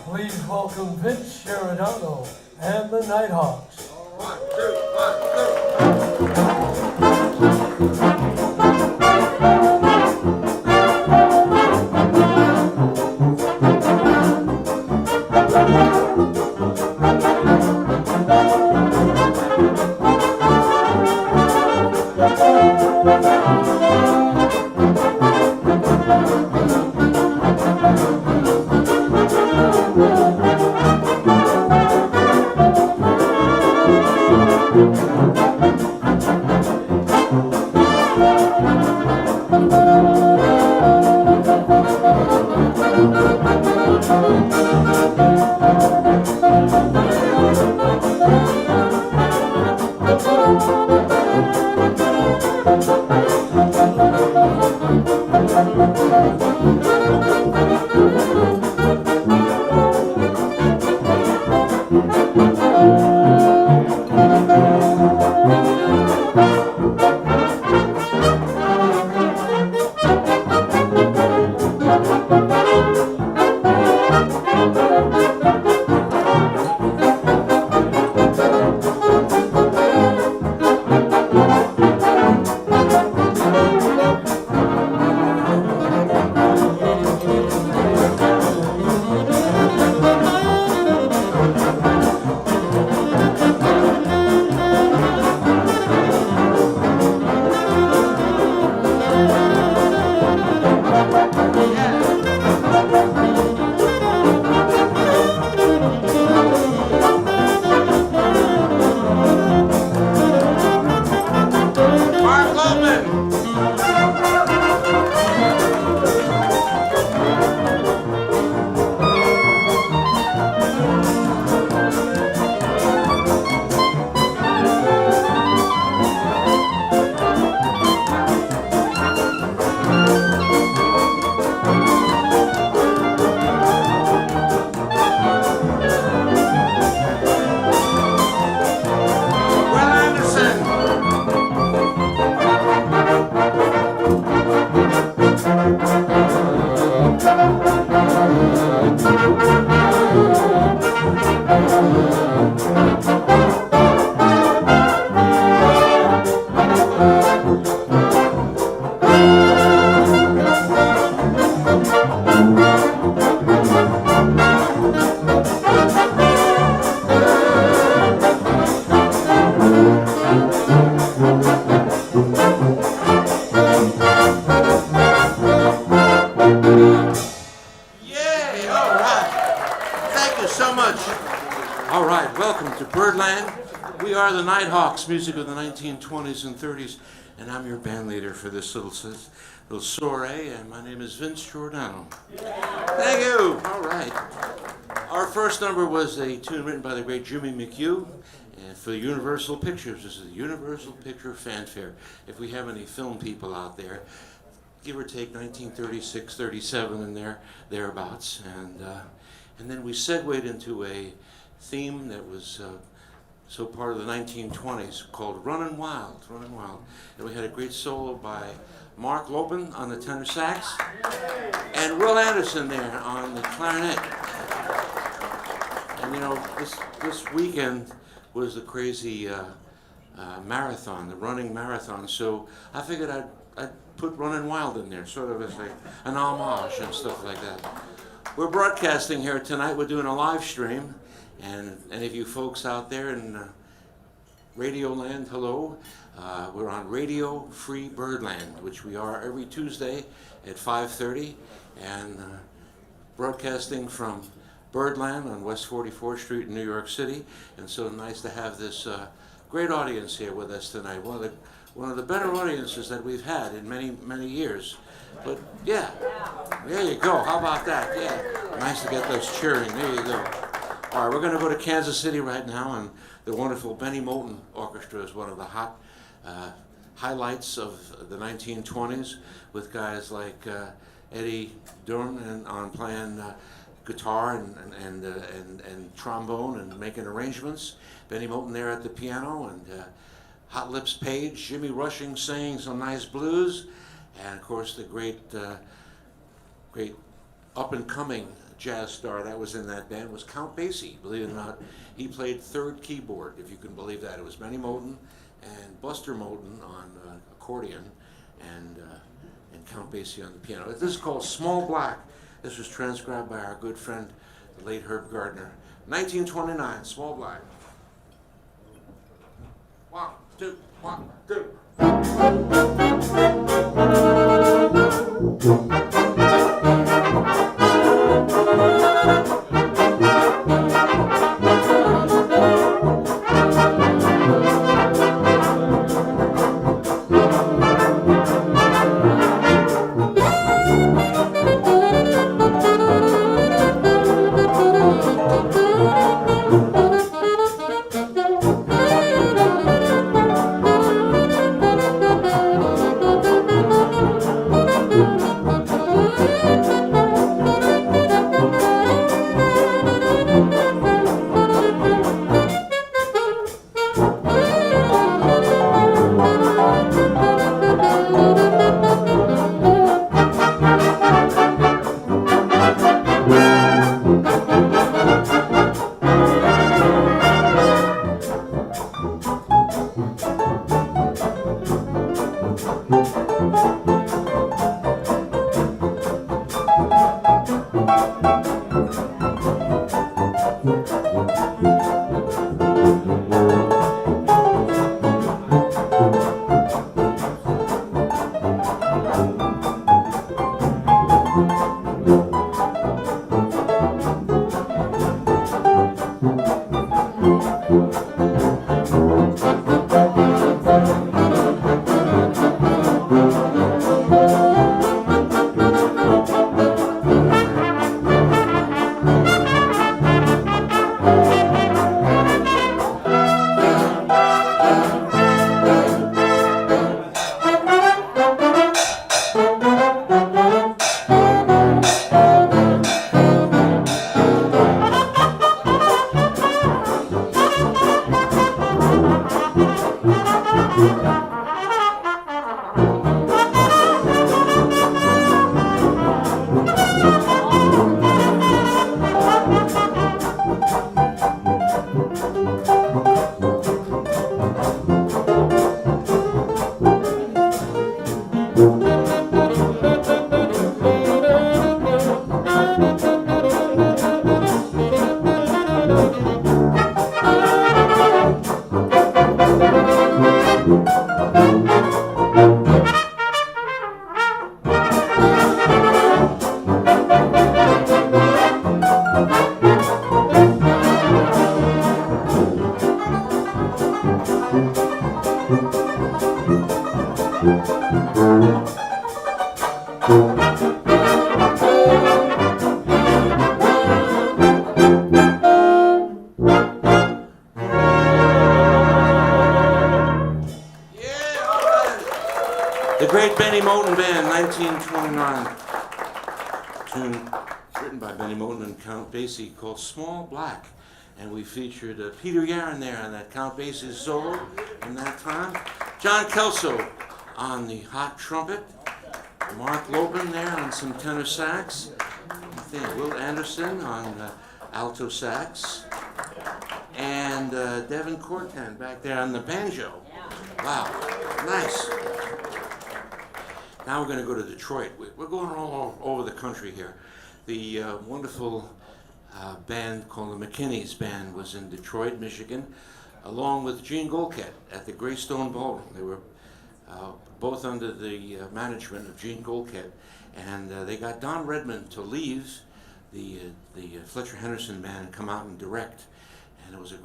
Please welcome Giordano and the Nighthawks. 1, 2, 1, 2. All right, welcome to Birdland. We are the Nighthawks, music of the 1920s and 30s, and I'm your band leader for this little soiree, and my name is Vince Giordano. Thank you. All right. Our first number was a tune written by the great Jimmy McHugh, and for Universal Pictures. This is the Universal Picture Fanfare. If we have any film people out there, give or take 1936, 37 in there, thereabouts. And then we segued into a theme that was so part of the 1920s called Runnin' Wild, Runnin' Wild. And we had a great solo by Mark Lopin on the tenor sax and Will Anderson there on the clarinet. And you know, this weekend was the crazy marathon, the running marathon, so I figured I'd put Runnin' Wild in there, sort of as an homage and stuff like that. We're broadcasting here tonight. We're doing a live stream, and any of you folks out there in Radio Land, hello. We're on Radio Free Birdland, which we are every Tuesday at 5:30, and broadcasting from Birdland on West 44th Street in New York City. And so nice to have this great audience here with us tonight. One of the better audiences that we've had in many years. But yeah, there you go. How about that? Yeah, nice to get those cheering. There you go. All right, we're going to go to Kansas City right now, and the wonderful Benny Moulton Orchestra is one of the hot highlights of the 1920s, with guys like Eddie Durham on playing guitar and trombone and making arrangements. Benny Moulton there at the piano, and Hot Lips Page, Jimmy Rushing singing some nice blues, and of course the great up-and-coming jazz star that was in that band was Count Basie. Believe it or not, he played third keyboard, if you can believe that. It was Benny Moulton and Buster Moulton on accordion, and Count Basie on the piano. This is called Small Black. This was transcribed by our good friend, the late Herb Gardner. 1929, Small Black. 1, 2, 1, 2. The great Benny Moten Band, 1929. Tune written by Benny Moten and Count Basie called Small Black. And we featured Peter Yaron there on that Count Basie solo in that time. John Kelso on the hot trumpet. Mark Lopin there on some tenor sax. I think Will Anderson on alto sax. And Devin Cortan back there on the banjo. Wow, nice. Now we're going to go to Detroit. We're going all over the country here. The wonderful band called the McKinney's Band was in Detroit, Michigan, along with Gene Golkett at the Greystone Ballroom. They were both under the management of Gene Golkett, and they got Don Redman to leave the Fletcher Henderson Band and come out and direct. And it was a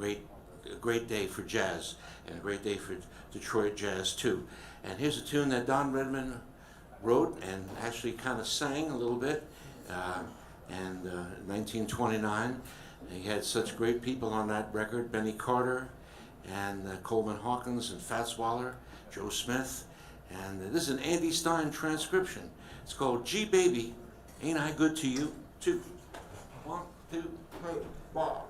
great day for jazz, and a great day for Detroit jazz too. And here's a tune that Don Redman wrote and actually kind of sang a little bit. And 1929, he had such great people on that record: Benny Carter, and Coleman Hawkins, and Fats Waller, Joe Smith. And this is an Andy Stein transcription. It's called "Gee Baby, Ain't I Good to You?" 2, 1, 2, 3, 4.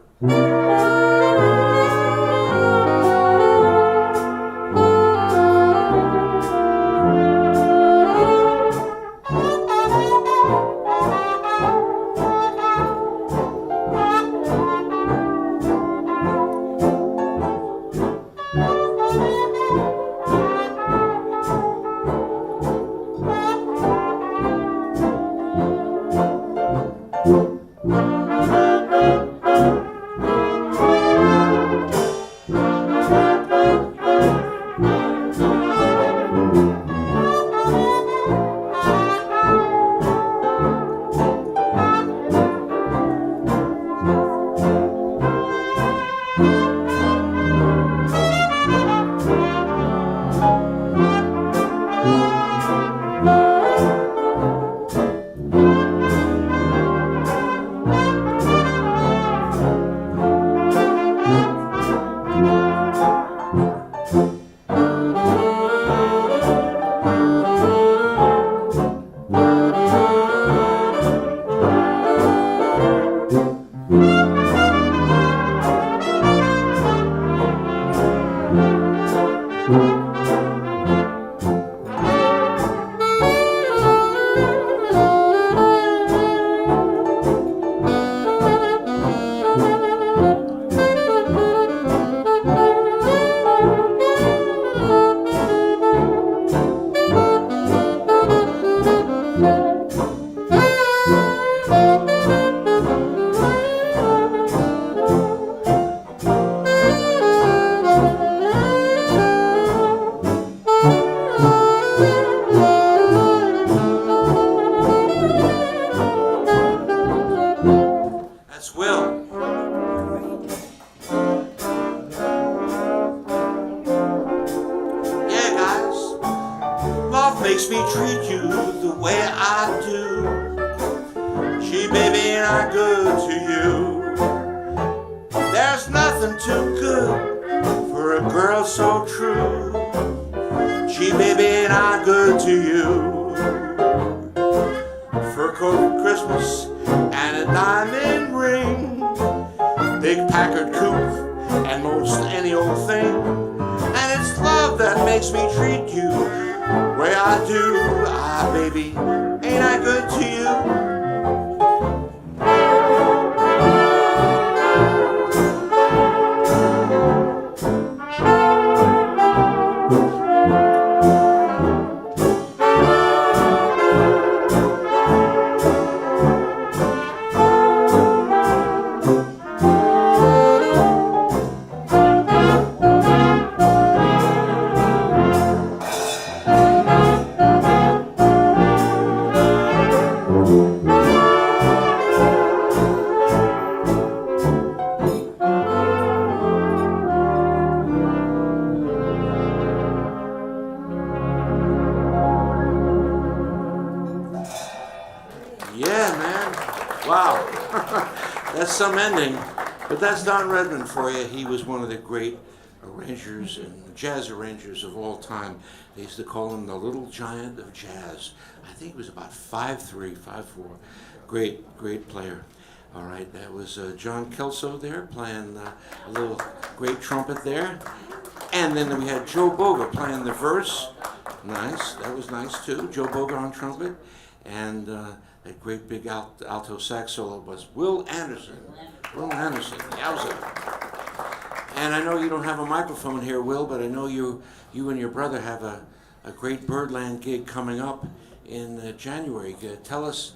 Makes me treat you the way I do. Gee, baby, ain't I good to you? There's nothing too good for a girl so true. Gee, baby, ain't I good to you? Fur coat for Christmas and a diamond ring, big Packard coupe and most any old thing. And it's love that makes me treat you way I do. Ah, baby, ain't I good to you? Yeah, man. Wow. That's some ending. But that's Don Redman for you. He was one of the great arrangers and jazz arrangers of all time. They used to call him the little giant of jazz. I think he was about 5'3", 5'4". Great player. All right, that was John Kelso there playing a little great trumpet there. And then we had Joe Boga playing the verse. Nice, that was nice too. Joe Boga on trumpet. And that great big alto sax solo was Will Anderson. Will Anderson, yowza. And I know you don't have a microphone here, Will, but I know you and your brother have a great Birdland gig coming up in January. Tell us,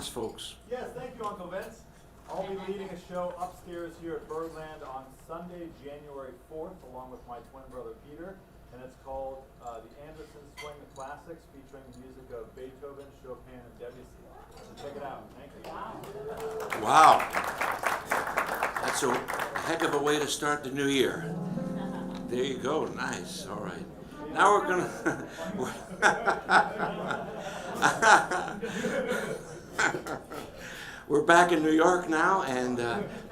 folks. Yes, thank you, Uncle Vince. I'll be leading a show upstairs here at Birdland on Sunday, January 4th, along with my twin brother Peter, and it's called The Anderson Swing the Classics, featuring the music of Beethoven, Chopin, and Debussy. So check it out. Thank you. Wow. That's a heck of a way to start the new year. There you go. Nice. All right. Now we're going to... We're back in New York now, and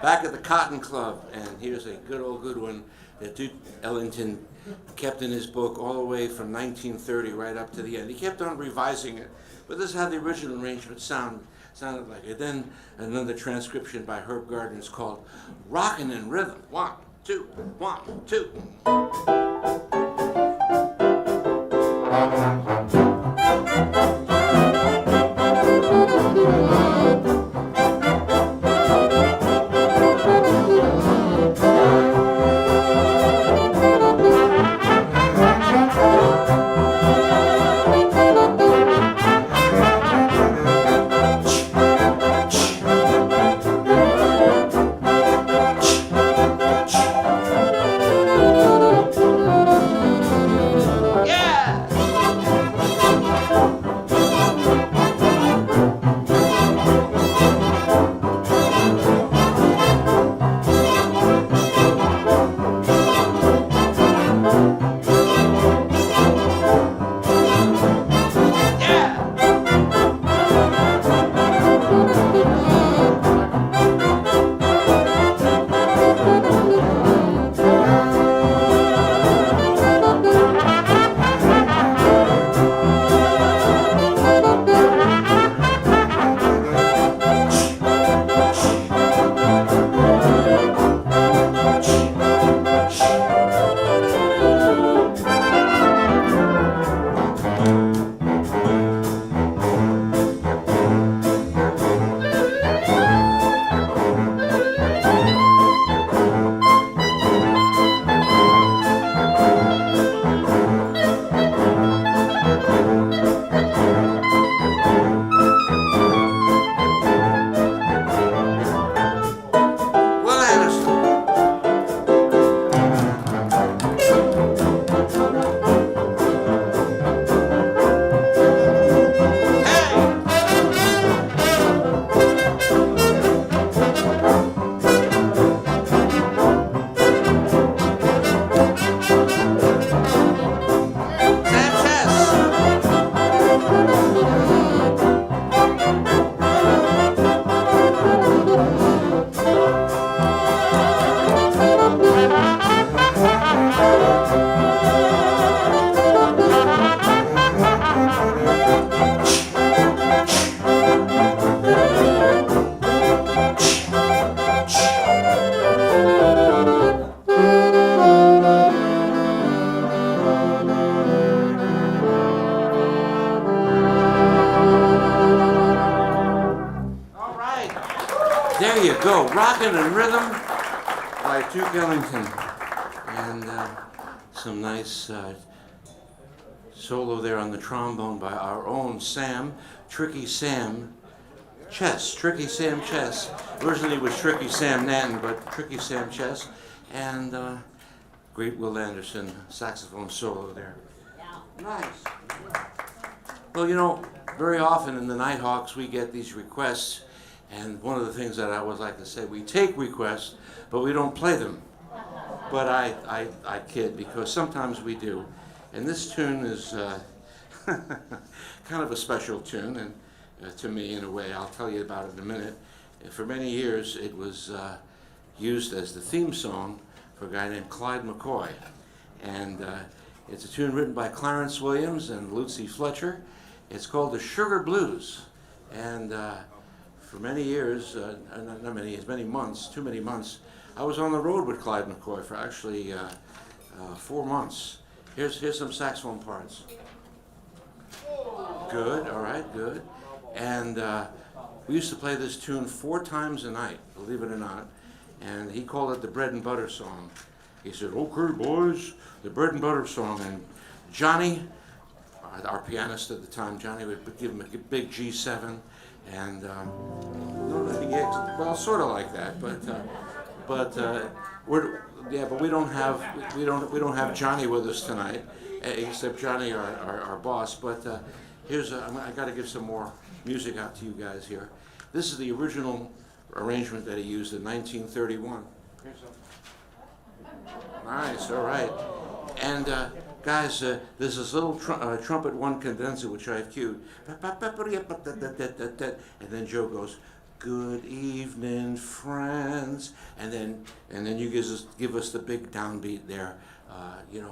back at the Cotton Club. And here's a good one that Duke Ellington kept in his book all the way from 1930 right up to the end. He kept on revising it, but this is how the original arrangement sounded like it. Then another transcription by Herb Gardner is called Rockin' in Rhythm. 1, 2, 1, 2. There you go, Rockin' in Rhythm by Duke Ellington. And some nice solo there on the trombone by our own Sam, Tricky Sam Chess. Tricky Sam Chess. Originally it was Tricky Sam Nanton, but Tricky Sam Chess. And great Will Anderson saxophone solo there. Nice. Well, you know, very often in the Nighthawks we get these requests, and one of the things that I always like to say, we take requests, but we don't play them. But I kid, because sometimes we do. And this tune is kind of a special tune, and to me in a way. I'll tell you about it in a minute. For many years it was used as the theme song for a guy named Clyde McCoy. And it's a tune written by Clarence Williams and Lucy Fletcher. It's called the Sugar Blues. And for many years, not many years, many months, too many months, I was on the road with Clyde McCoy for actually 4 months. Here's some saxophone parts. Good, all right, good. And we used to play this tune 4 times a night, believe it or not. And he called it the bread and butter song. He said, "Okay, boys, the bread and butter song." And Johnny, our pianist at the time, Johnny would give him a big G7, and well, sort of like that, but we don't have Johnny with us tonight, except Johnny, our boss. But I got to give some more music out to you guys here. This is the original arrangement that he used in 1931. Here's some. Nice, all right. And guys, there's this little trumpet 1 condenser which I've cued. And then Joe goes, "Good evening, friends." And then you give us the big downbeat there.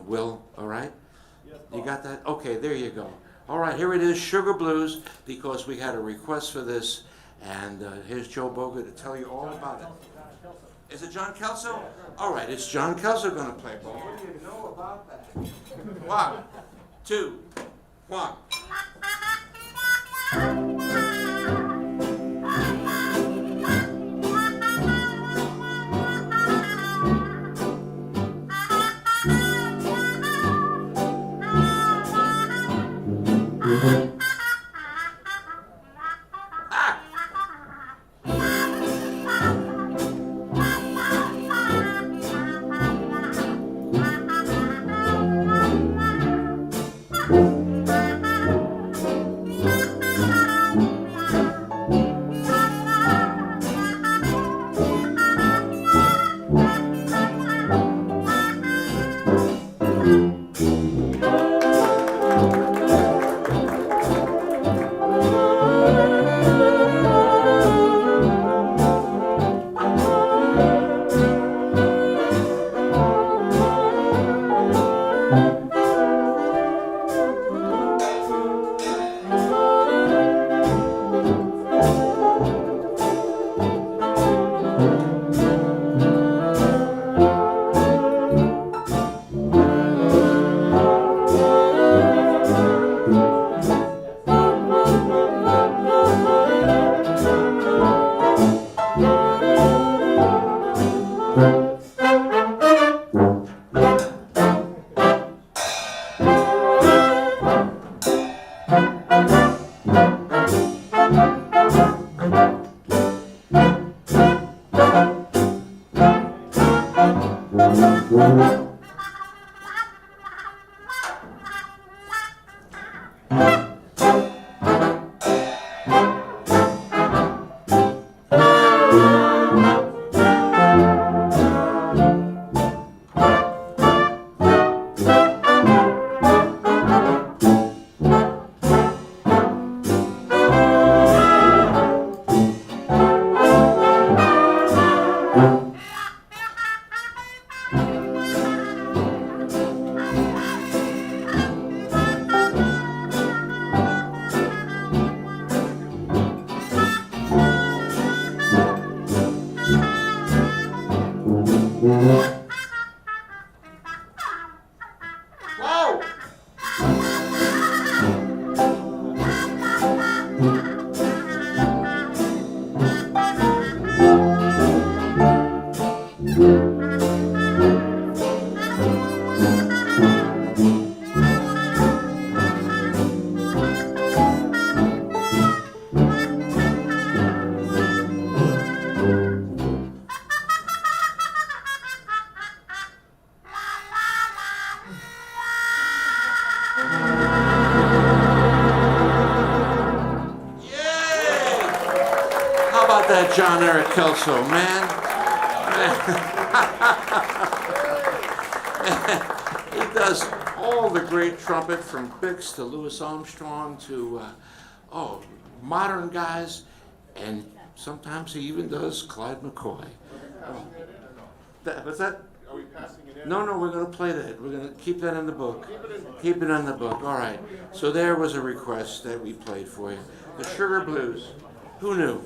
Will, all right? You got that? Okay, there you go. All right, here it is, Sugar Blues, because we had a request for this. And here's Joe Boga to tell you all about it. Is it John Kelso? All right, it's John Kelso going to play, Bo. What do you know about that? 1, 2, 1. That John Eric Kelso, man. He does all the great trumpet from Bix to Louis Armstrong to modern guys, and sometimes he even does Clyde McCoy. What's that? Are we passing it in? No, we're going to play that. We're going to keep that in the book. Keep it in the book. All right. So there was a request that we played for you. The Sugar Blues. Who knew?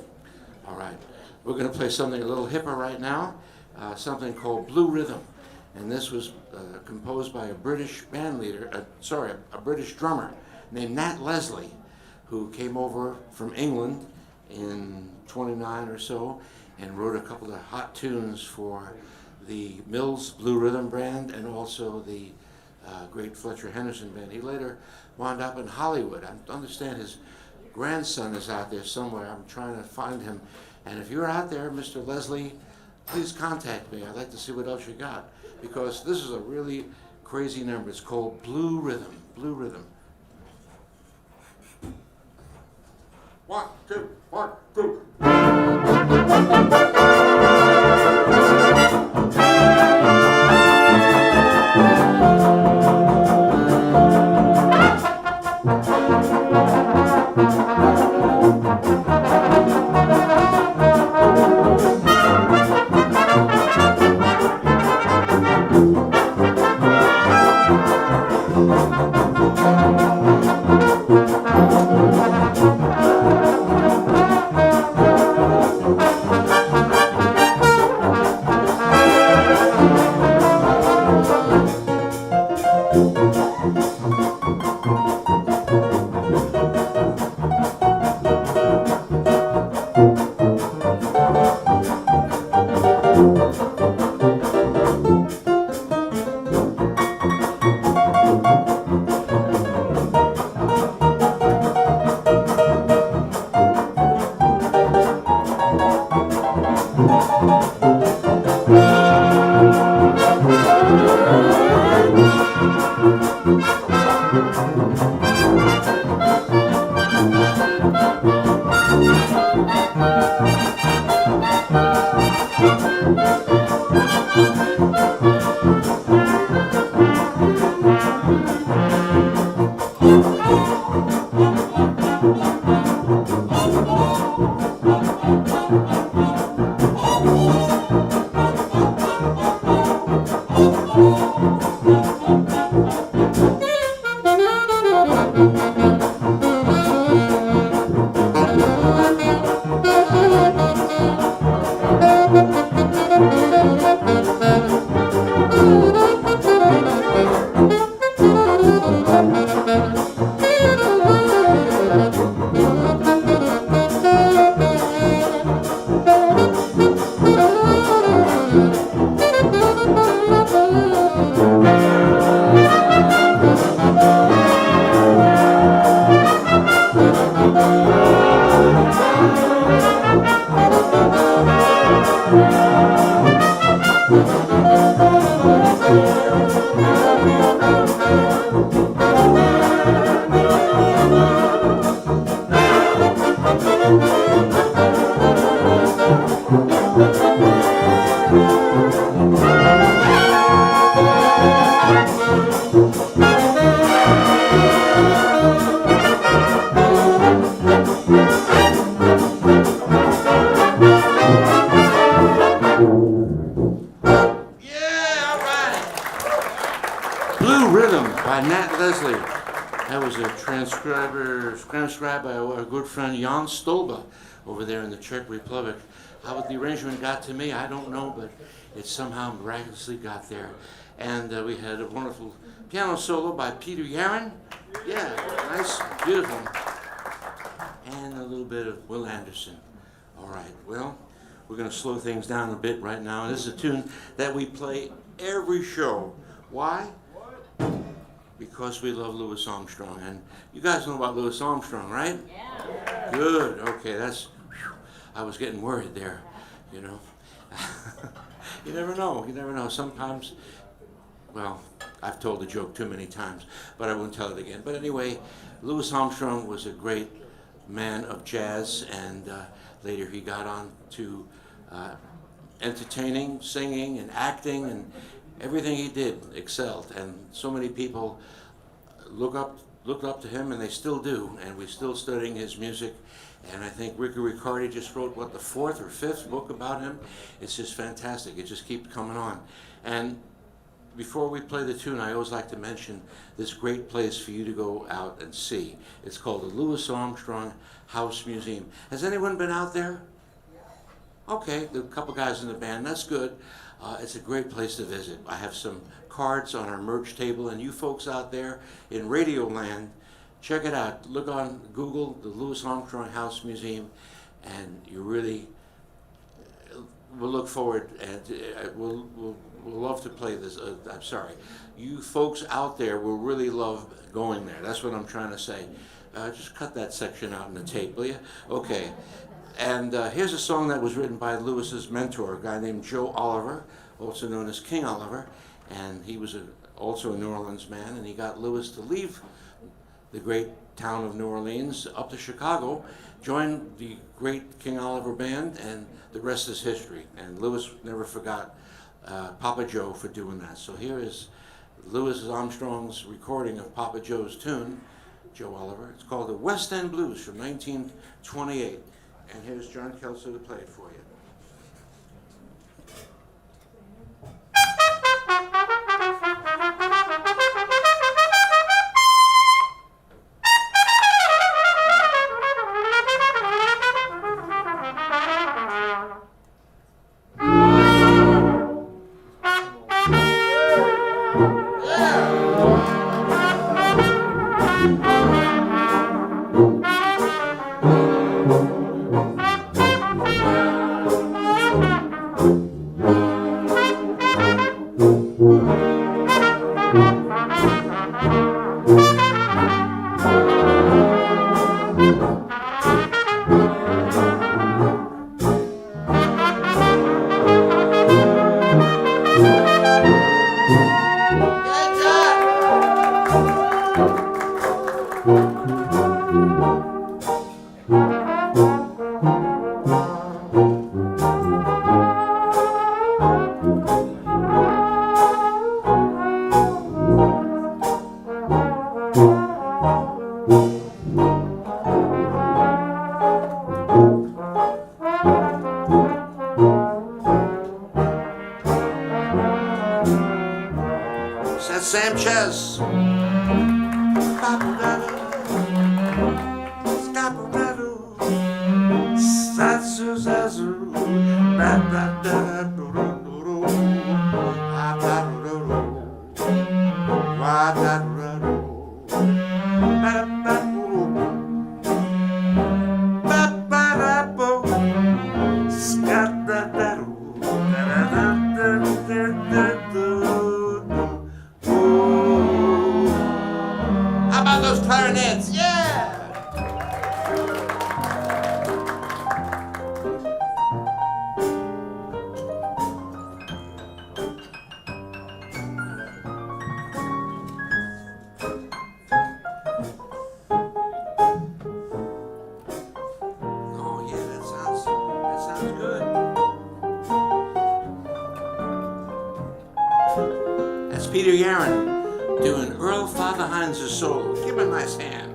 All right. We're going to play something a little hipper right now, something called Blue Rhythm. And this was composed by a British band leader, a British drummer named Nat Leslie, who came over from England in 29 or so and wrote a couple of hot tunes for the Mills Blue Rhythm band and also the great Fletcher Henderson band. He later wound up in Hollywood. I understand his grandson is out there somewhere. I'm trying to find him. And if you're out there, Mr. Leslie, please contact me. I'd like to see what else you got, because this is a really crazy number. It's called Blue Rhythm. Blue Rhythm. 1, 2, 1, 2. Transcribed by our good friend Jan Stolba over there in the Czech Republic. How the arrangement got to me, I don't know, but it somehow miraculously got there. And we had a wonderful piano solo by Peter Yaron. Yeah, nice, beautiful. And a little bit of Will Anderson. All right, well, we're going to slow things down a bit right now. This is a tune that we play every show. Why? Because we love Louis Armstrong. And you guys know about Louis Armstrong, right? Yeah. Good. Okay, that's... Whew, I was getting worried there, you know. You never know. You never know. Sometimes, well, I've told the joke too many times, but I won't tell it again. But anyway, Louis Armstrong was a great man of jazz, and later he got on to entertaining, singing, and acting, and everything he did excelled, and so many people looked up to him, and they still do, and we're still studying his music. And I think Ricky Riccardi just wrote, what, the 4th or 5th book about him? It's just fantastic. It just keeps coming on. And before we play the tune, I always like to mention this great place for you to go out and see. It's called the Louis Armstrong House Museum. Has anyone been out there? Okay, there are a couple guys in the band. That's good. It's a great place to visit. I have some cards on our merch table, and you folks out there in Radio Land, check it out. Look on Google, the Louis Armstrong House Museum, and you really will look forward, and we'll love to play this. I'm sorry. You folks out there will really love going there. That's what I'm trying to say. Just cut that section out in the tape, will you? Okay. And here's a song that was written by Louis's mentor, a guy named Joe Oliver, also known as King Oliver, and he was also a New Orleans man, and he got Louis to leave the great town of New Orleans up to Chicago, join the great King Oliver band, and the rest is history. And Louis never forgot Papa Joe for doing that. So here is Louis Armstrong's recording of Papa Joe's tune, Joe Oliver. It's called the West End Blues from 1928. And here's John Kelso to play it for you. Sanchez. Peter Yaron doing Earl Father Hines' solo. Give him a nice hand.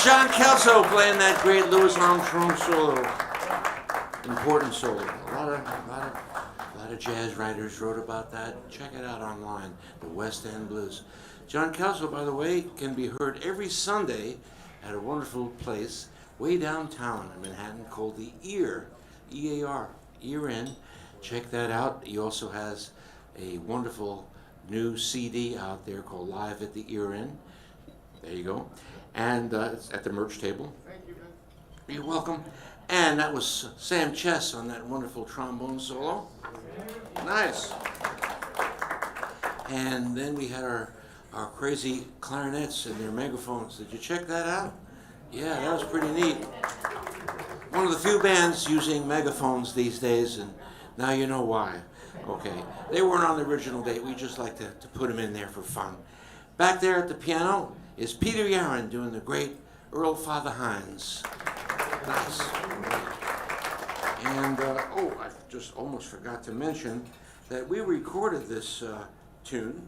John Kelso playing that great Louis Armstrong solo, important solo. A lot of jazz writers wrote about that. Check it out online, the West End Blues. John Kelso, by the way, can be heard every Sunday at a wonderful place way downtown in Manhattan called the Ear, E-A-R, Ear Inn. Check that out. He also has a wonderful new CD out there called Live at the Ear Inn. There you go. And it's at the merch table. Thank you, Vince. You're welcome. And that was Sam Chess on that wonderful trombone solo. Nice. And then we had our crazy clarinets and their megaphones. Did you check that out? Yeah, that was pretty neat. One of the few bands using megaphones these days, and now you know why. Okay, they weren't on the original date. We just like to put them in there for fun. Back there at the piano is Peter Yaron doing the great Earl Father Hines. Nice. And, I just almost forgot to mention that we recorded this tune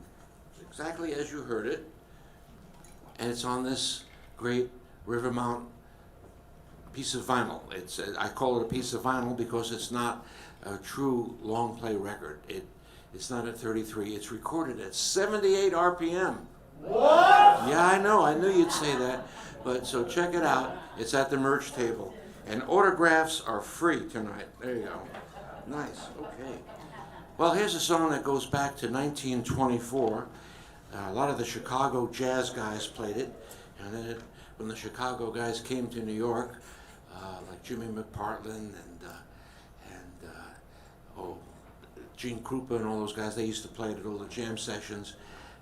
exactly as you heard it, and it's on this great Rivermount piece of vinyl. I call it a piece of vinyl because it's not a true long play record. It's not at 33. It's recorded at 78 RPM. What? Yeah, I know. I knew you'd say that. But so check it out. It's at the merch table. And autographs are free tonight. There you go. Nice. Okay. Well, here's a song that goes back to 1924. A lot of the Chicago jazz guys played it. And then when the Chicago guys came to New York, like Jimmy McPartland and Gene Krupa and all those guys, they used to play it at all the jam sessions.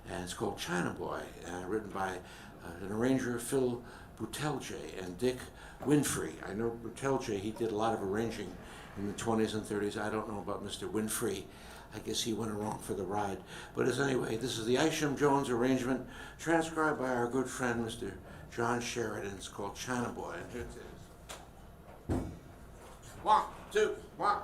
And it's called China Boy, written by an arranger, Phil Boutelje, and Dick Winfrey. I know Boutelje, he did a lot of arranging in the 20s and 30s. I don't know about Mr. Winfrey. I guess he went along for the ride. But anyway, this is the Isham Jones arrangement, transcribed by our good friend, Mr. John Sheridan. It's called China Boy. And here it is. 1, 2, 1,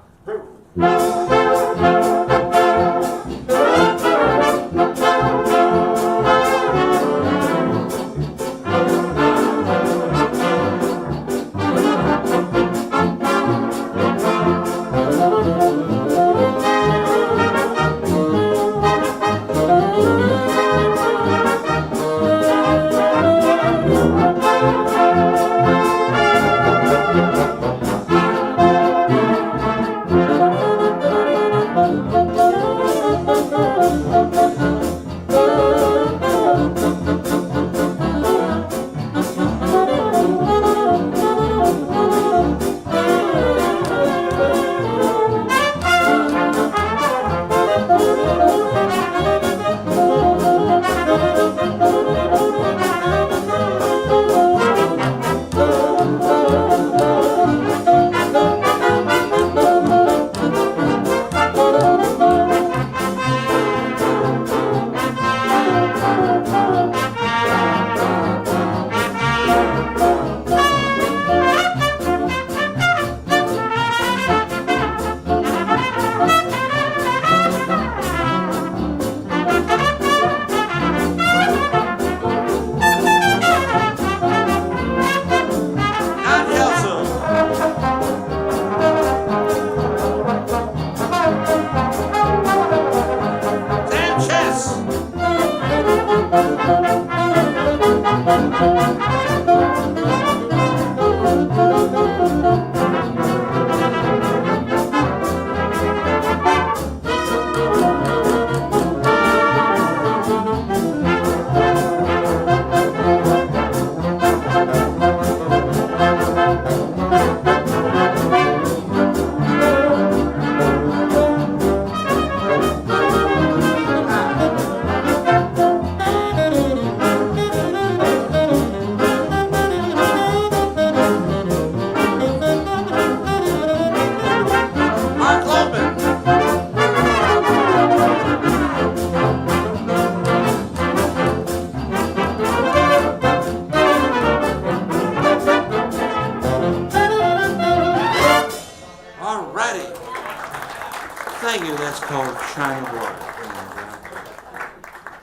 'Thank you. That's called China Boy. And,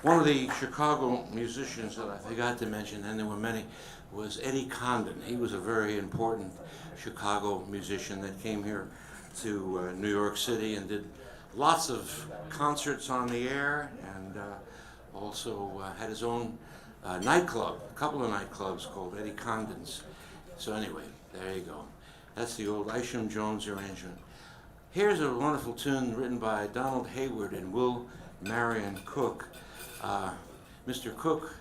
one of the Chicago musicians that I forgot to mention, and there were many, was Eddie Condon. He was a very important Chicago musician that came here to New York City and did lots of concerts on the air, and also had his own nightclub, a couple of nightclubs called Eddie Condon's. So anyway, there you go. That's the old Isham Jones arrangement. Here's a wonderful tune written by Donald Hayward and Will Marion Cook. Mr. Cook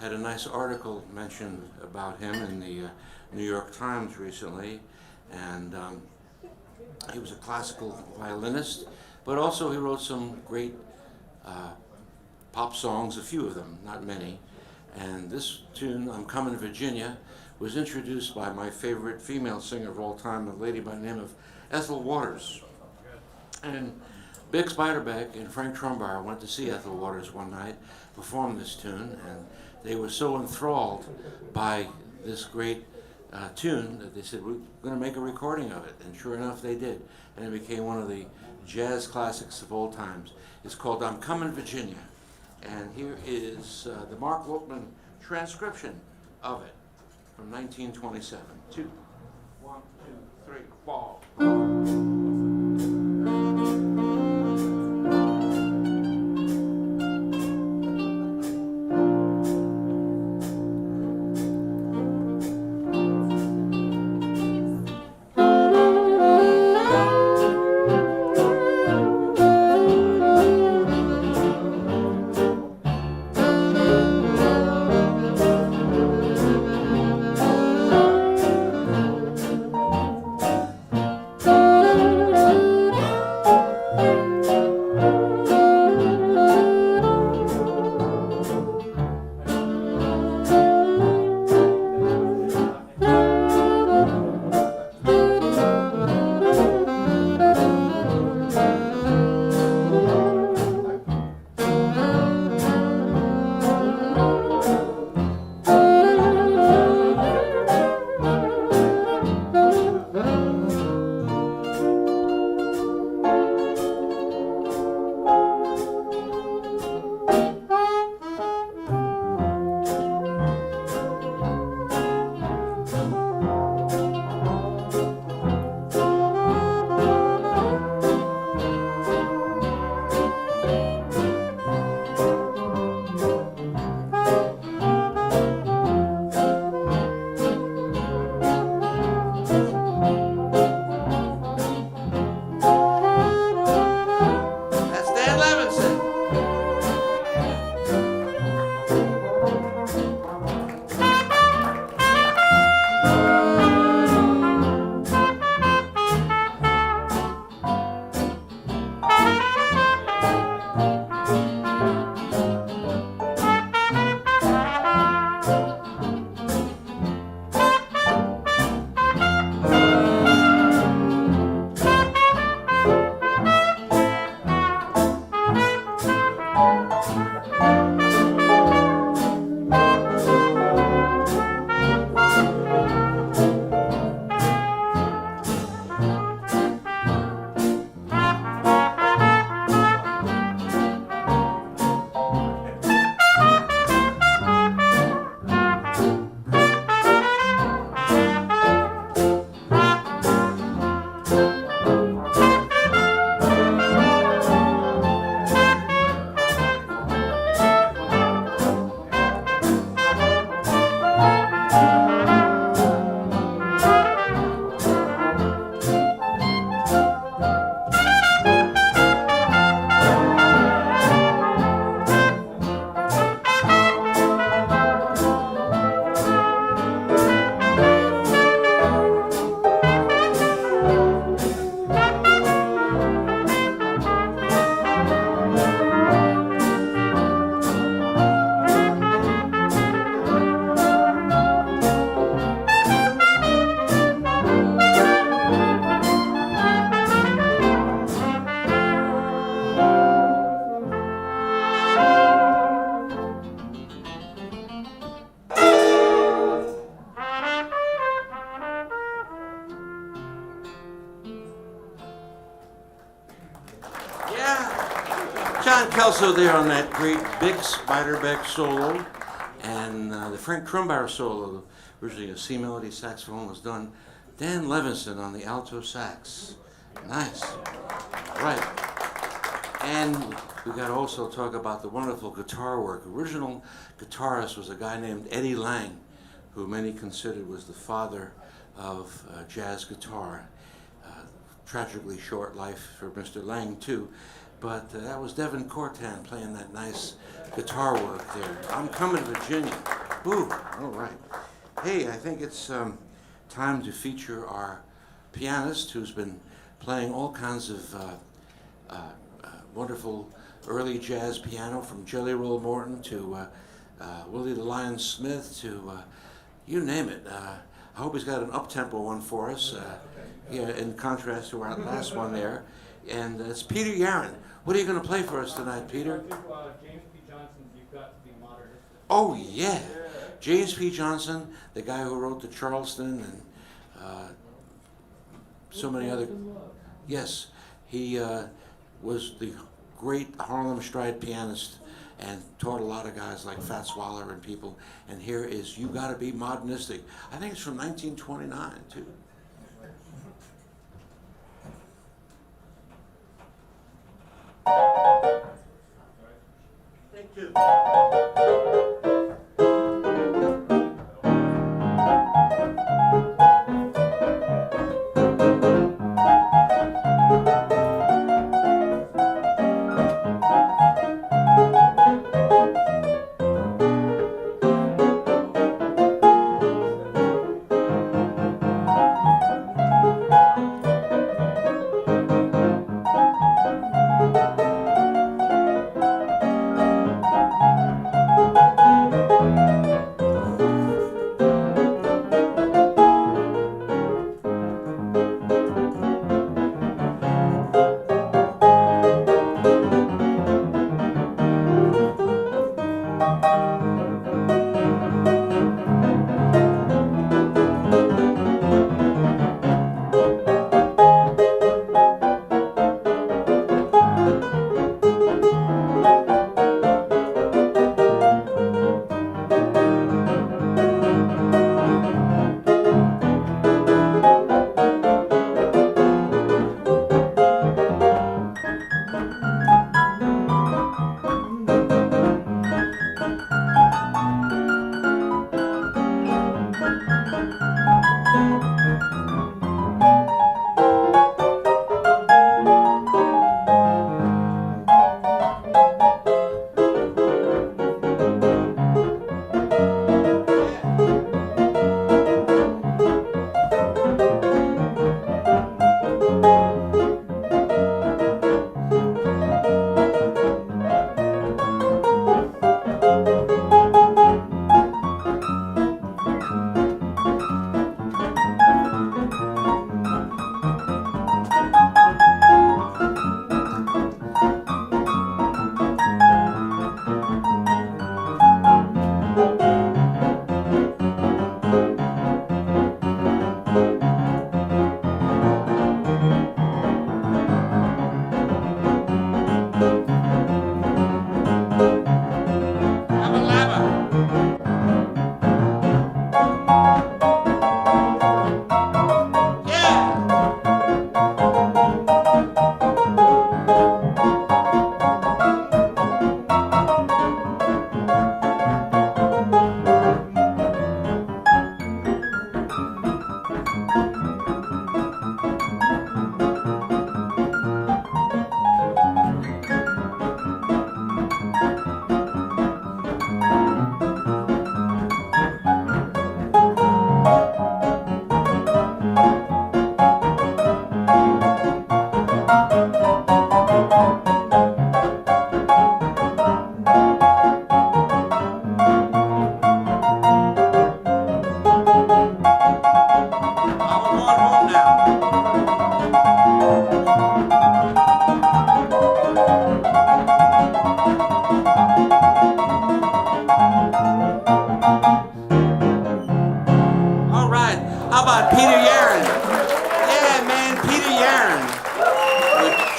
had a nice article mentioned about him in the New York Times recently, And he was a classical violinist, but also he wrote some great pop songs, a few of them, not many. And this tune, I'm Comin' Virginia, was introduced by my favorite female singer of all time, a lady by the name of Ethel Waters. And Bix Beiderbecke and Frank Trumbauer went to see Ethel Waters one night perform this tune, and they were so enthralled by this great tune that they said, we're going to make a recording of it. And sure enough, they did. And it became one of the jazz classics of all times. It's called I'm Comin' Virginia. And here is the Mark Wolfman transcription of it from 1927. 2, 1, 2, 3, 4. John Kelso there on that great Bix Beiderbecke solo, and the Frank Trumbauer solo, originally a C melody saxophone, was done. Dan Levinson on the alto sax. Nice. Right. And we got to also talk about the wonderful guitar work. Original guitarist was a guy named Eddie Lang, who many considered was the father of jazz guitar. Tragically short life for Mr. Lang too, but that was Devin Cortan playing that nice guitar work there. I'm Comin' Virginia. Ooh, all right. Hey, I think it's time to feature our pianist who's been playing all kinds of wonderful early jazz piano, from Jelly Roll Morton to Willie the Lion Smith to you name it. I hope he's got an up-tempo one for us, yeah, in contrast to our last one there. And it's Peter Yaron. What are you going to play for us tonight, Peter? James P. Johnson's You've Got to Be Modernistic. Oh, yeah. James P. Johnson, the guy who wrote the Charleston and so many other... Yes, he was the great Harlem Stride pianist and taught a lot of guys like Fats Waller and people. And here is You Gotta Be Modernistic. I think it's from 1929, too. Thank you.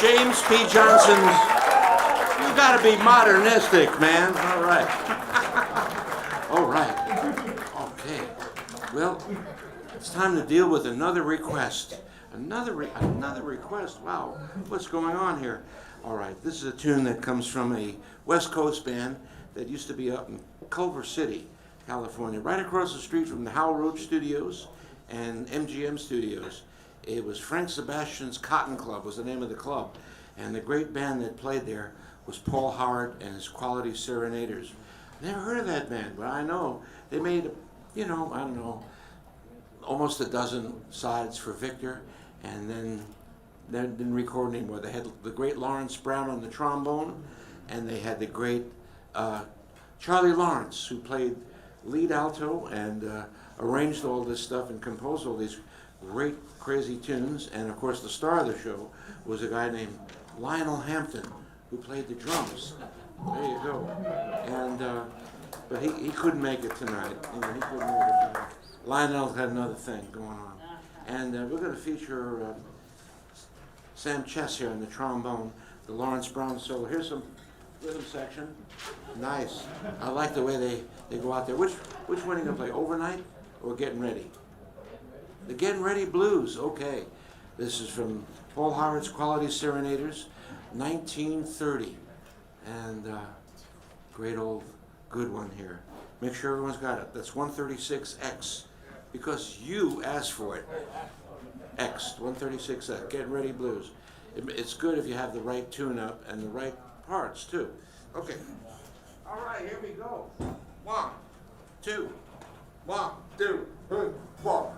James P. Johnson's You Gotta Be Modernistic, man. All right. All right. Okay. Well, it's time to deal with another request. Another request. Wow. What's going on here? All right. This is a tune that comes from a West Coast band that used to be up in Culver City, California, right across the street from the Hal Roach Studios and MGM Studios. It was Frank Sebastian's Cotton Club was the name of the club. And the great band that played there was Paul Howard and his Quality Serenaders. Never heard of that band, but I know they made, I don't know, almost a dozen sides for Victor. and then they didn't record anymore. They had the great Lawrence Brown on the trombone, and they had the great Charlie Lawrence, who played lead alto and arranged all this stuff and composed all these great, crazy tunes. And of course, the star of the show was a guy named Lionel Hampton, who played the drums. There you go. And but he couldn't make it tonight. You know, he couldn't make it tonight. Lionel had another thing going on. And we're going to feature Sam Chess here on the trombone, the Lawrence Brown solo. Here's some rhythm section. Nice. I like the way they go out there. Which one are you going to play, Overnight or Getting Ready? The Getting Ready Blues. Okay. This is from Paul Howard's Quality Serenaders, 1930. And great old good one here. Make sure everyone's got it. That's 136X, because you asked for it. X, 136X, Getting Ready Blues. It's good if you have the right tune-up and the right parts, too. Okay. All right, here we go. 1, 2, 1, 2, 3, 4.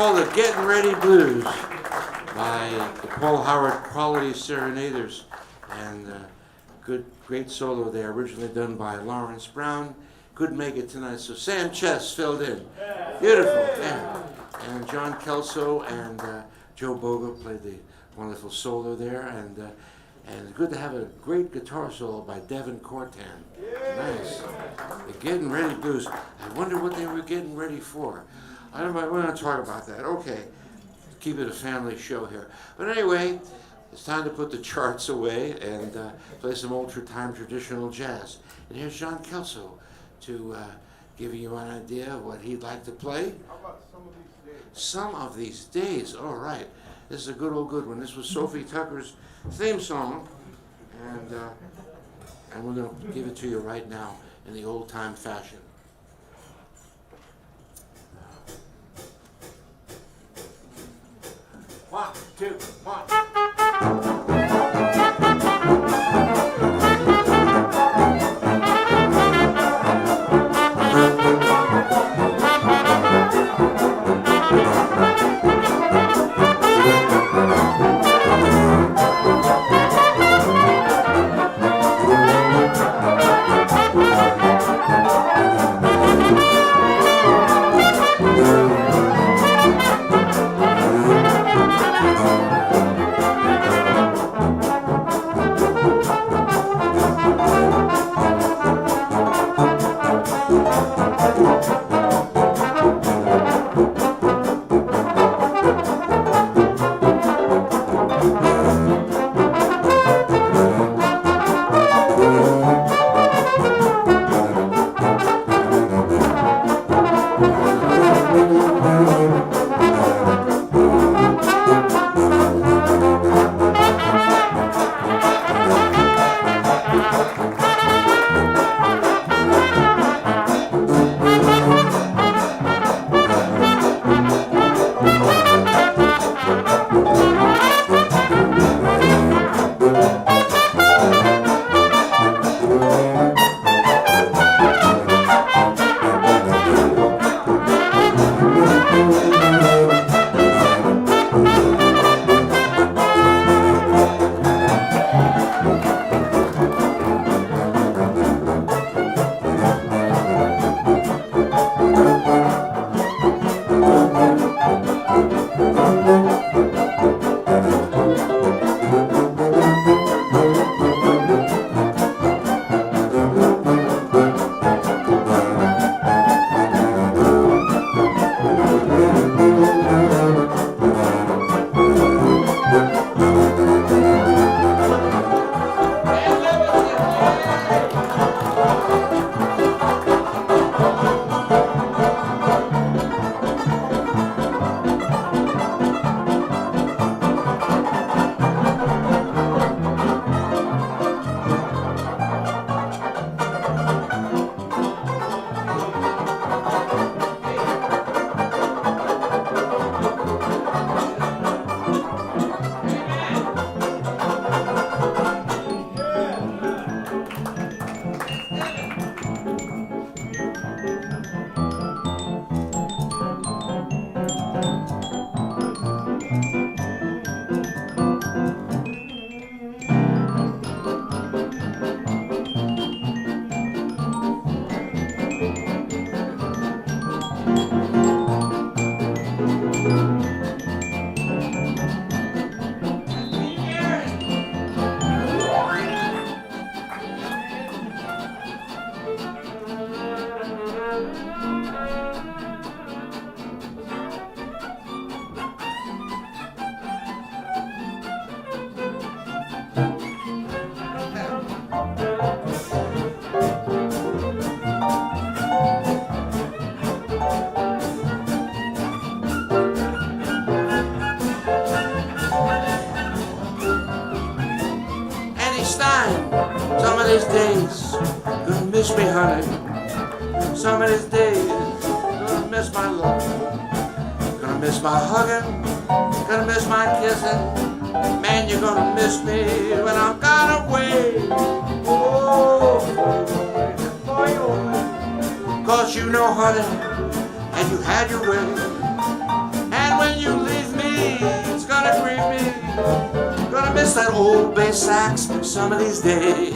The Getting Ready Blues by the Paul Howard Quality Serenaders, and great solo there, originally done by Lawrence Brown. Couldn't make it tonight, so Sam Chess filled in. Beautiful, yeah. And John Kelso and Joe Boga played the wonderful solo there, and And it's good to have a great guitar solo by Devin Cortan. Nice. The Getting Ready Blues. I wonder what they were getting ready for. I don't know, we're going to talk about that. Okay. Keep it a family show here. But anyway, it's time to put the charts away and play some old-time traditional jazz. And here's John Kelso to give you an idea of what he'd like to play. How about Some of These Days? Some of These Days. All right. This is a good one. This was Sophie Tucker's theme song. And we're going to give it to you right now in the old-time fashion. One, two, one. these days, gonna miss me, honey. Some of these days, gonna miss my love. Gonna miss my hugging, gonna miss my kissing. Man, you're gonna miss me when I'm gone away. Oh, boy, oh. 'Cause you know, honey, and you had your way. And when you leave me, it's gonna grieve me. Gonna miss that old bass sax some of these days.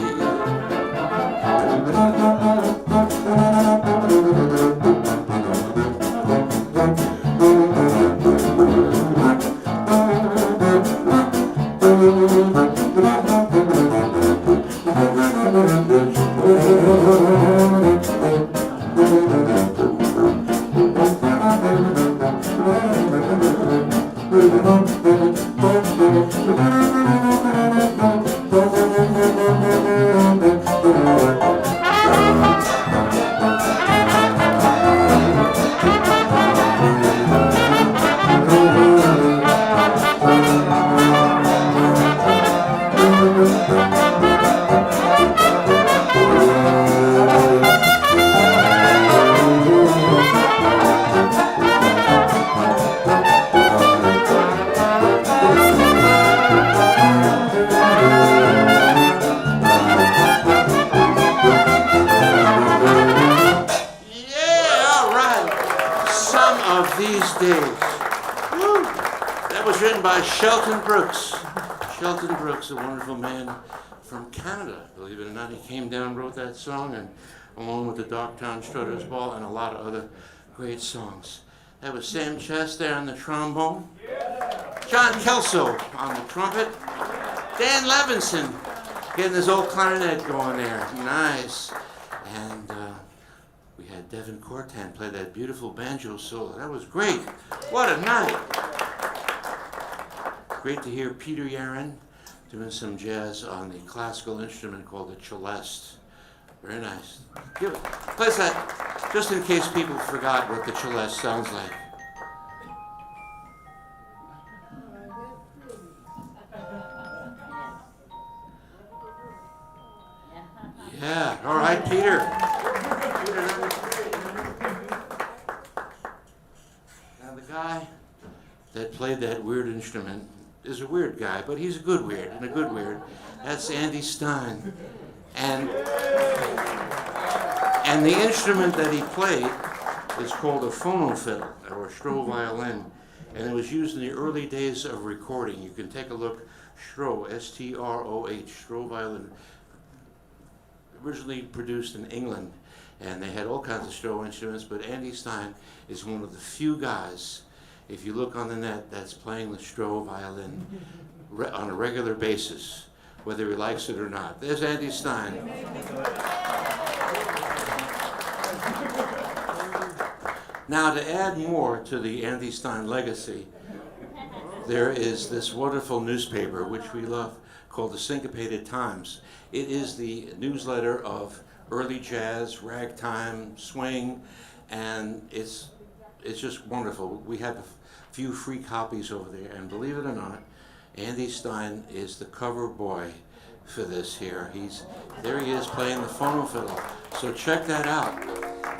Yeah, all right. Some of these days. Woo. That was written by Shelton Brooks. Shelton Brooks, a wonderful man from Canada, believe it or not. He came down, wrote that song, and along with the Dogtown Strutters Ball and a lot of other great songs. That was Sam Chess there on the trombone. John Kelso on the trumpet. Dan Levinson getting his old clarinet going there. Nice. And we had Devin Cortan play that beautiful banjo solo. That was great. What a night. Great to hear Peter Yaron doing some jazz on the classical instrument called the celeste. Very nice. Play that just in case people forgot what the celeste sounds like. Yeah, all right, Peter. Now the guy that played that weird instrument is a weird guy, but he's a good weird, and a good weird. That's Andy Stein. And the instrument that he played is called a phonofiddle, or a Stroh violin. And it was used in the early days of recording. You can take a look, Stroh, S-T-R-O-H, Stroh violin. Originally produced in England, and they had all kinds of Stroh instruments, but Andy Stein is one of the few guys, if you look on the net, that's playing the Stroh violin on a regular basis, whether he likes it or not. There's Andy Stein. Now, to add more to the Andy Stein legacy, there is this wonderful newspaper, which we love, called the Syncopated Times. It is the newsletter of early jazz, ragtime, swing, and it's just wonderful. We have a few free copies over there, and believe it or not, Andy Stein is the cover boy for this here. There he is playing the phonofiddle. So check that out.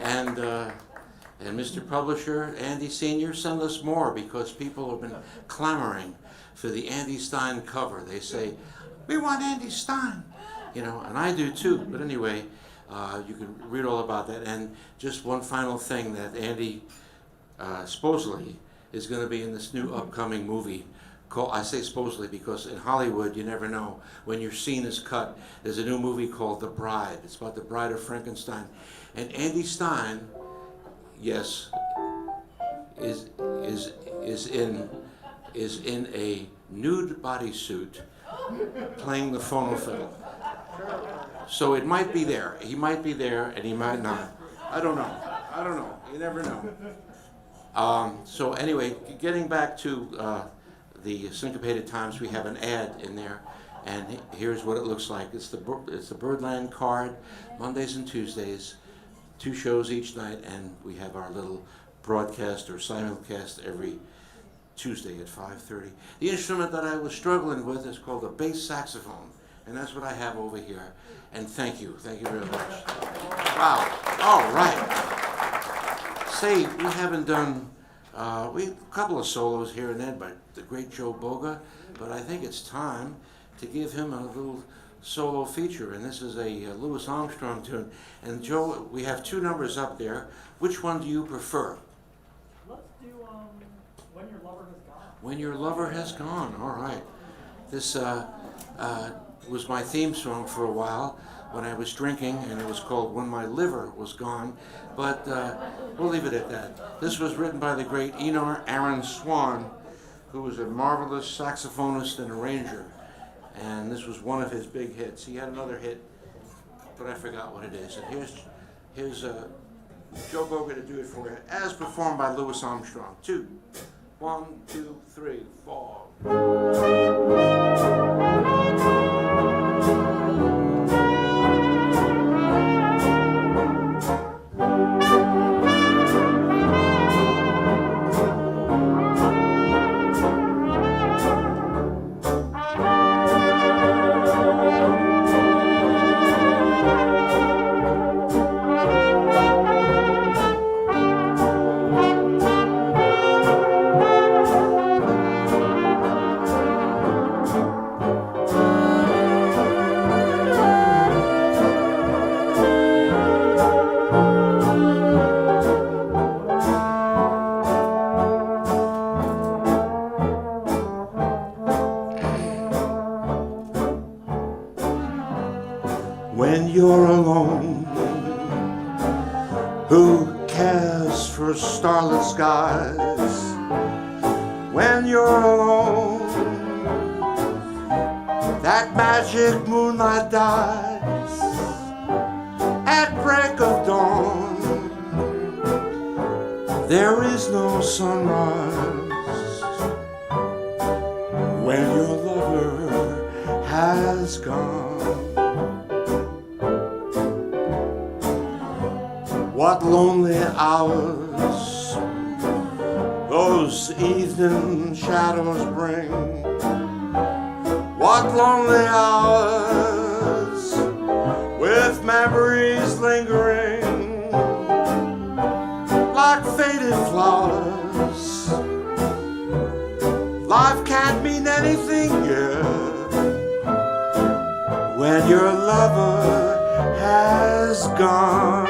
And Mr. Publisher, Andy Sr., send us more, because people have been clamoring for the Andy Stein cover. They say, we want Andy Stein, and I do too. But anyway, you can read all about that. And just one final thing, that Andy supposedly is going to be in this new upcoming movie called, I say supposedly because in Hollywood you never know when your scene is cut. There's a new movie called The Bride. It's about the Bride of Frankenstein. And Andy Stein, yes, is in a nude bodysuit playing the phonofiddle. So it might be there. He might be there, and he might not. I don't know. You never know. So anyway, getting back to the Syncopated Times, we have an ad in there, and here's what it looks like. It's the Birdland card, Mondays and Tuesdays, 2 shows each night, and we have our little broadcast or simulcast every Tuesday at 5:30. The instrument that I was struggling with is called a bass saxophone, and that's what I have over here. And thank you very much. Wow, all right. Say, we haven't done, a couple of solos here and there by the great Joe Boga, but I think it's time to give him a little solo feature, and this is a Louis Armstrong tune. And Joe, we have 2 numbers up there. Which one do you prefer? Let's do When Your Lover Has Gone. When Your Lover Has Gone, all right. This was my theme song for a while when I was drinking, and it was called When My Liver Was Gone, but we'll leave it at that. This was written by the great Einar Aaron Swan, who was a marvelous saxophonist and arranger, and this was one of his big hits. He had another hit, but I forgot what it is. And here's Joe Boga to do it for you, as performed by Louis Armstrong. 2, 1. 1, 2, 3, 4. When you're alone, who cares for starlit skies? When you're alone, that magic moonlight dies at break of dawn. There is no sunrise when your lover has gone. What lonely hours those evening shadows bring. What lonely hours with memories lingering like faded flowers. Life can't mean anything, yeah, when your lover has gone.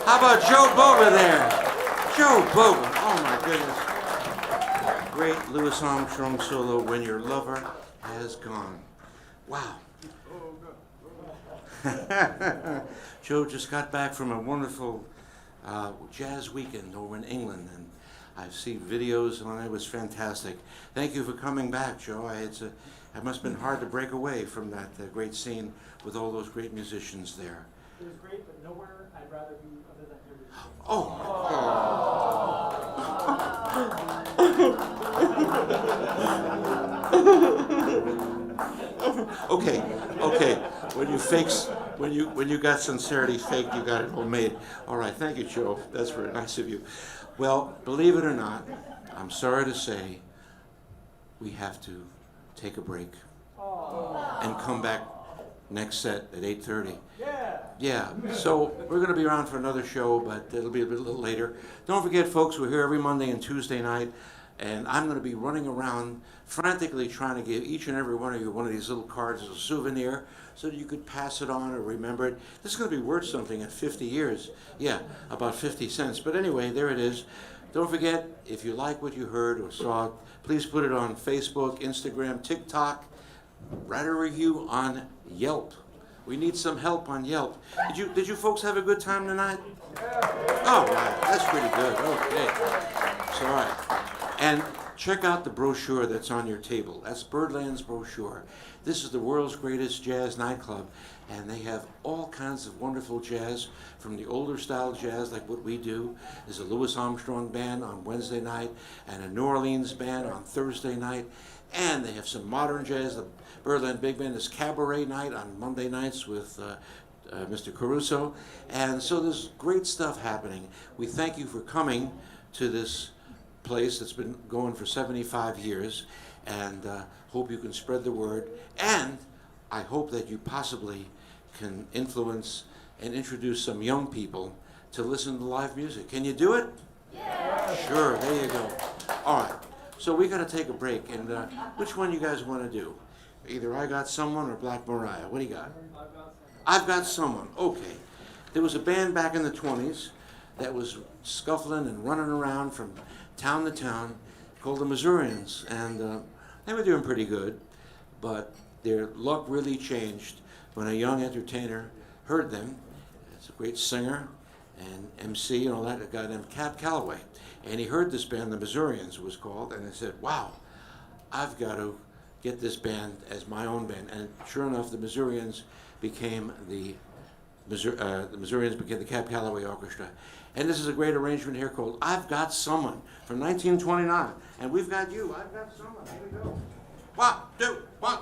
How about Joe Boga there? Joe Boga, oh my goodness. Great Louis Armstrong solo, When Your Lover Has Gone. Wow. Joe just got back from a wonderful jazz weekend over in England, and I've seen videos and it was fantastic. Thank you for coming back, Joe. It must have been hard to break away from that great scene with all those great musicians there. It was great, but nowhere I'd rather be other than here. Oh. Okay. When you got sincerity faked, you got it homemade. All right, thank you, Joe. That's very nice of you. Well, believe it or not, I'm sorry to say, we have to take a break and come back next set at 8:30. Yeah, so we're going to be around for another show, but it'll be a little later. Don't forget, folks, we're here every Monday and Tuesday night, and I'm going to be running around frantically trying to give each and every one of you one of these little cards as a souvenir so that you could pass it on or remember it. This is going to be worth something in 50 years. Yeah, about 50 cents. But anyway, there it is. Don't forget, if you like what you heard or saw, please put it on Facebook, Instagram, TikTok. Write a review on Yelp. We need some help on Yelp. Did you folks have a good time tonight? All right, that's pretty good. Okay, it's all right. And check out the brochure that's on your table. That's Birdland's brochure. This is the world's greatest jazz nightclub, and they have all kinds of wonderful jazz, from the older style jazz like what we do. There's a Louis Armstrong band on Wednesday night and a New Orleans band on Thursday night, and they have some modern jazz. The Birdland Big Band is cabaret night on Monday nights with Mr. Caruso, and so there's great stuff happening. We thank you for coming to this place that's been going for 75 years, and hope you can spread the word, and I hope that you possibly can influence and introduce some young people to listen to live music. Can you do it? Yeah. Sure, there you go. All right, so we got to take a break, and which one you guys want to do? Either I Got Someone or Black Mariah. What do you got? I've Got Someone. Okay. There was a band back in the 20s that was scuffling and running around from town to town called the Missourians, and they were doing pretty good, but their luck really changed when a young entertainer heard them. It's a great singer and MC and all that, a guy named Cap Calloway, and he heard this band, the Missourians it was called, and he said, wow, I've got to get this band as my own band. And sure enough, the Missourians became the Cap Calloway Orchestra. And this is a great arrangement here called I've Got Someone from 1929. And we've got you. I've got someone. Here we go. 1, 2, 1,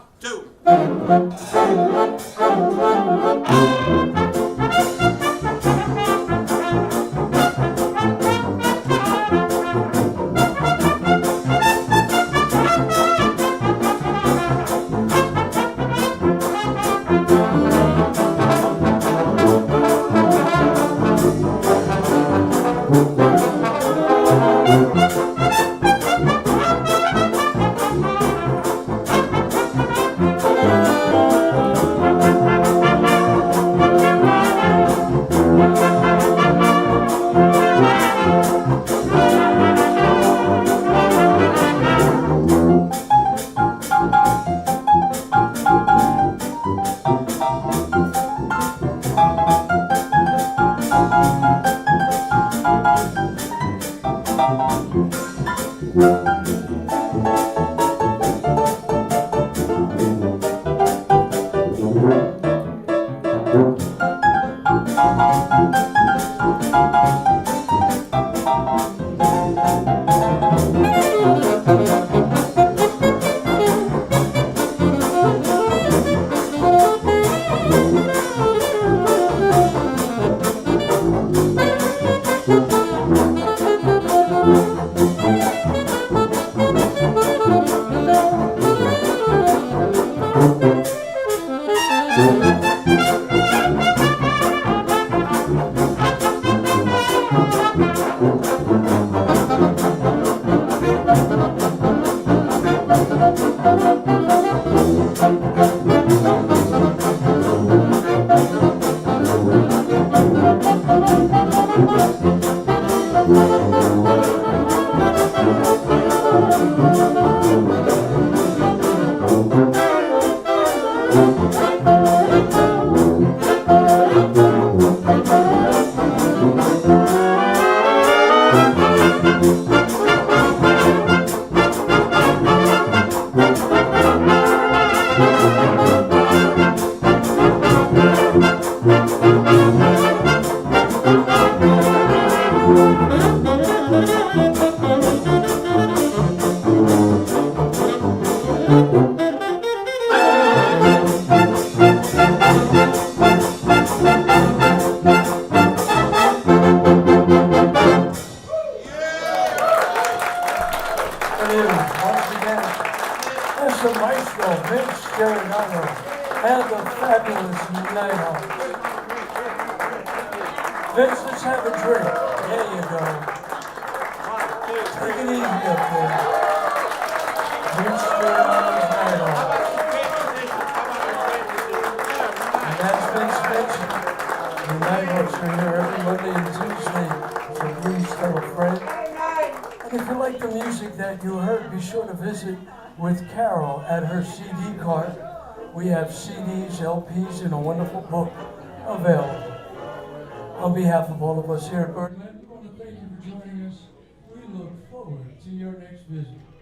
Giordano and the fabulous Nighthawks. Vince, let's have a drink. There you go. Take it easy up there. Vince Giordano's Nighthawks. And that's Vince Spencer. The Nighthawks are here every Monday and Tuesday, so please tell a friend. And if you like the music that you heard, be sure to visit with Carol at her CD cart. We have CDs, LPs, and a wonderful book available. On behalf of all of us here at Birdland, we want to thank you for joining us. We look forward to your next visit.